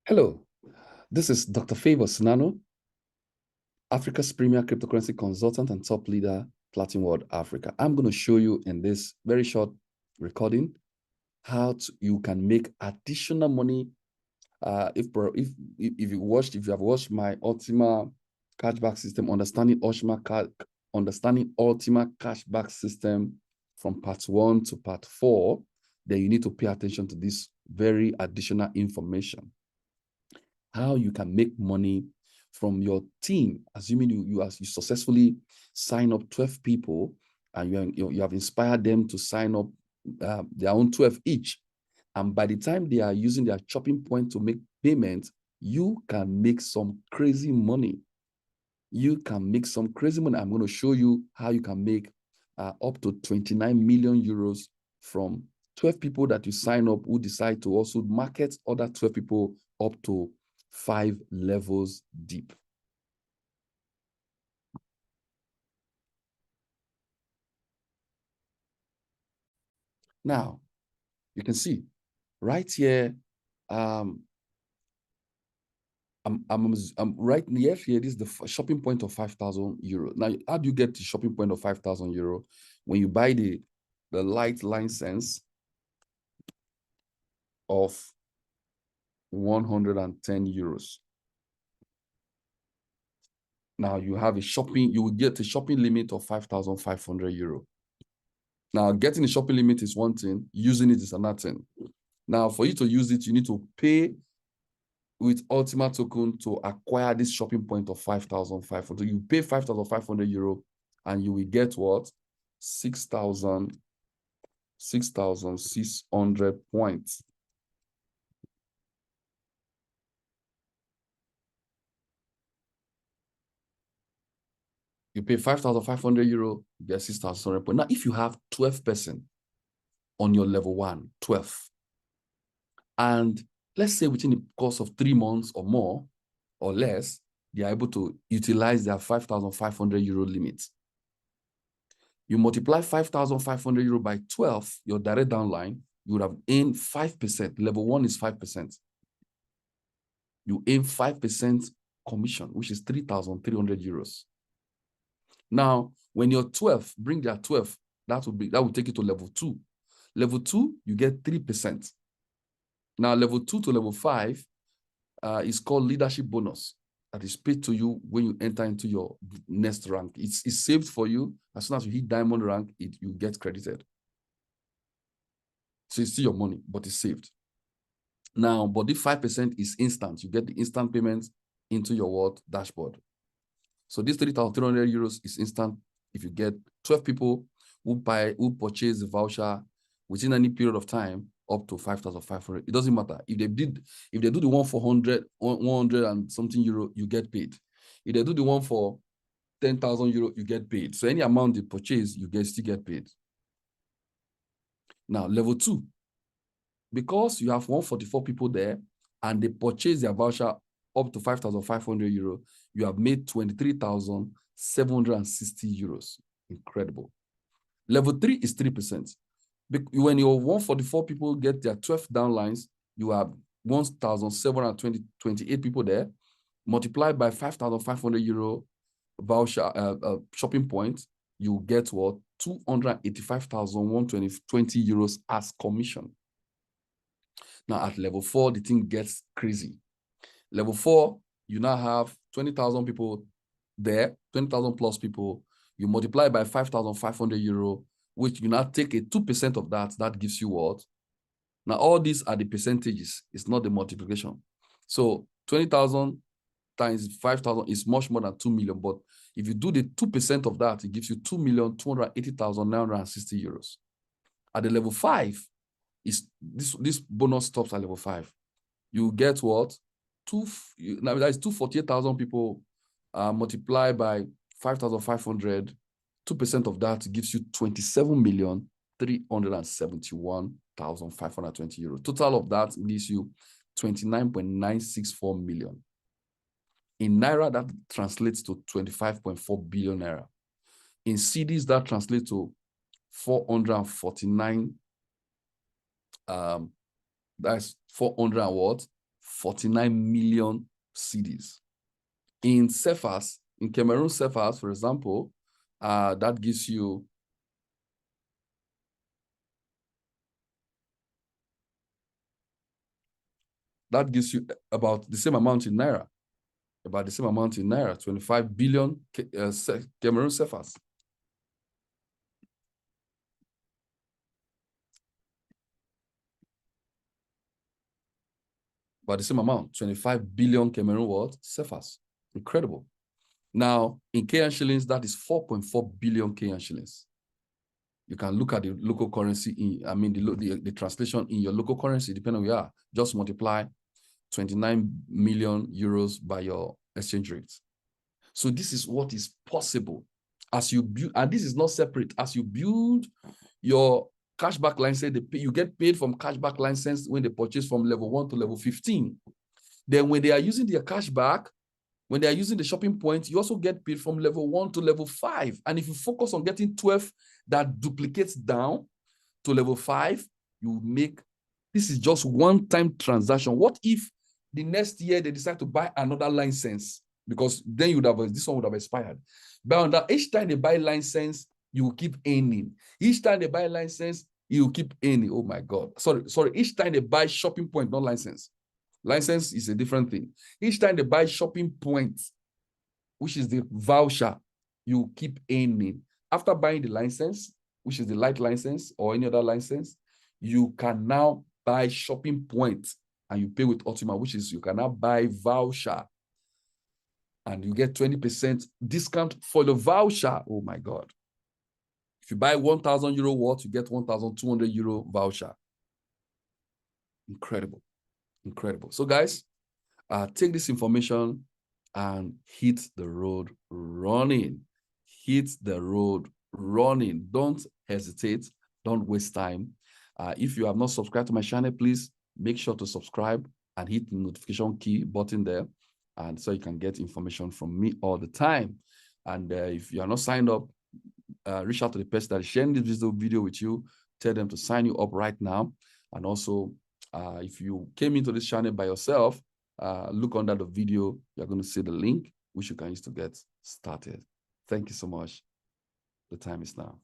Hello, this is Dr. Favor Sunano, Africa's premier cryptocurrency consultant and top leader, Platinum World Africa. I'm going to show you in this very short recording how you can make additional money. If you have watched my Ultima Cashback system, understanding Ultima Cashback system from part 1 to part 4, then you need to pay attention to this very additional information. How you can make money from your team, assuming you successfully sign up 12 people and you have inspired them to sign up their own 12 each. And by the time they are using their chopping point to make payments, you can make some crazy money. You can make some crazy money. I'm going to show you how you can make up to 29 million euros from 12 people that you sign up who decide to also market other 12 people up to 5 levels deep. Now, you can see right here, I'm right near here. This is the shopping point of 5,000 euro. Now, how do you get the shopping point of 5,000 euro? When you buy the light license of 110 euros. Now you have you will get a shopping limit of 5,500 euro. Now, getting a shopping limit is one thing, using it is another thing. Now, for you to use it, you need to pay with Ultima token to acquire this shopping point of 5,500. You pay 5,500 euro and you will get what? 6,600 points. You pay 5,500 euro, you get 6,600 points. Now, if you have 12 person on your level 1, 12, and let's say within the course of 3 months or more or less, they are able to utilize their 5,500 euro limit. You multiply 5,500 euro by 12, your direct downline, you would have earned 5%. Level 1 is 5%. You earn 5% commission, which is 3,300 euros. Now, when you're 12, bring their 12, that will take you to level 2. Level 2, you get 3%. Now, level 2 to level 5 is called leadership bonus. That is paid to you when you enter into your next rank. It's saved for you. As soon as you hit diamond rank, you get credited. So it's still your money, but it's saved. Now, but the 5% is instant. You get the instant payment into your dashboard. So this 3,300 euros is instant if you get 12 people who purchase the voucher within any period of time up to 5,500. It doesn't matter. If they do the one for 100 and something euro, you get paid. If they do the one for 10,000 euro, you get paid. So any amount they purchase, you still get paid. Now, level 2, because you have 144 people there and they purchase their voucher up to 5,500 euro, you have made 23,760 euros. Incredible. Level 3 is 3%. When your 144 people get their 12 downlines, you have 1,728 people there, multiplied by 5,500 euro voucher shopping point, you get what? 285,120 euros as commission. Now at level 4, the thing gets crazy. Level 4, you now have 20,000 people there, 20,000 plus people. You multiply by 5,500 euro, which you now take a 2% of that. That gives you what? Now, all these are the percentages. It's not the multiplication. So 20,000 times 5,000 is much more than 2 million. But if you do the 2% of that, it gives you 2,280,960 euros. At the level 5, this bonus stops at level 5. You get what? Now that is 248,000 people multiplied by 5,500. 2% of that gives you 27,371,520 euros. Total of that gives you 29.964 million. In Naira, that translates to 25.4 billion Naira. In CDs, that translates to 449, that's 400 and what? 49 million cedis. In CFAs, in Cameroon CFAs, for example, that gives you about the same amount in Naira. About the same amount in Naira, 25 billion Cameroon CFAs. About the same amount, 25 billion Cameroon what? CFAs. Incredible. Now, in Kenyan shillings, that is 4.4 billion Kenyan shillings. You can look at the local currency, the translation in your local currency, depending on where you are. Just multiply 29 million euros by your exchange rate. So this is what is possible as you build, and this is not separate. As you build your cashback license, you get paid from cashback license when they purchase from level 1 to level 15. Then when they are using their cashback, when they are using the shopping point, you also get paid from level 1 to level 5. And if you focus on getting 12 that duplicates down to level 5, you make, this is just one-time transaction. What if the next year they decide to buy another license? Because then this one would have expired. But on that, each time they buy license, you will keep earning. Each time they buy license, you will keep earning. Oh my God. Sorry. Each time they buy shopping point, not license. License is a different thing. Each time they buy shopping points, which is the voucher, you keep earning. After buying the license, which is the light license or any other license, you can now buy shopping points and you pay with Ultima, which is you can now buy voucher and you get 20% discount for the voucher. Oh my God. If you buy 1,000 euro worth, you get 1,200 euro voucher. Incredible. Incredible. So guys, take this information and hit the road running. Hit the road running. Don't hesitate. Don't waste time. If you have not subscribed to my channel, please make sure to subscribe and hit the notification key button there, and so you can get information from me all the time. And if you are not signed up, reach out to the person that is sharing this video with you. Tell them to sign you up right now. And also, if you came into this channel by yourself, look under the video. You're going to see the link which you can use to get started. Thank you so much. The time is now.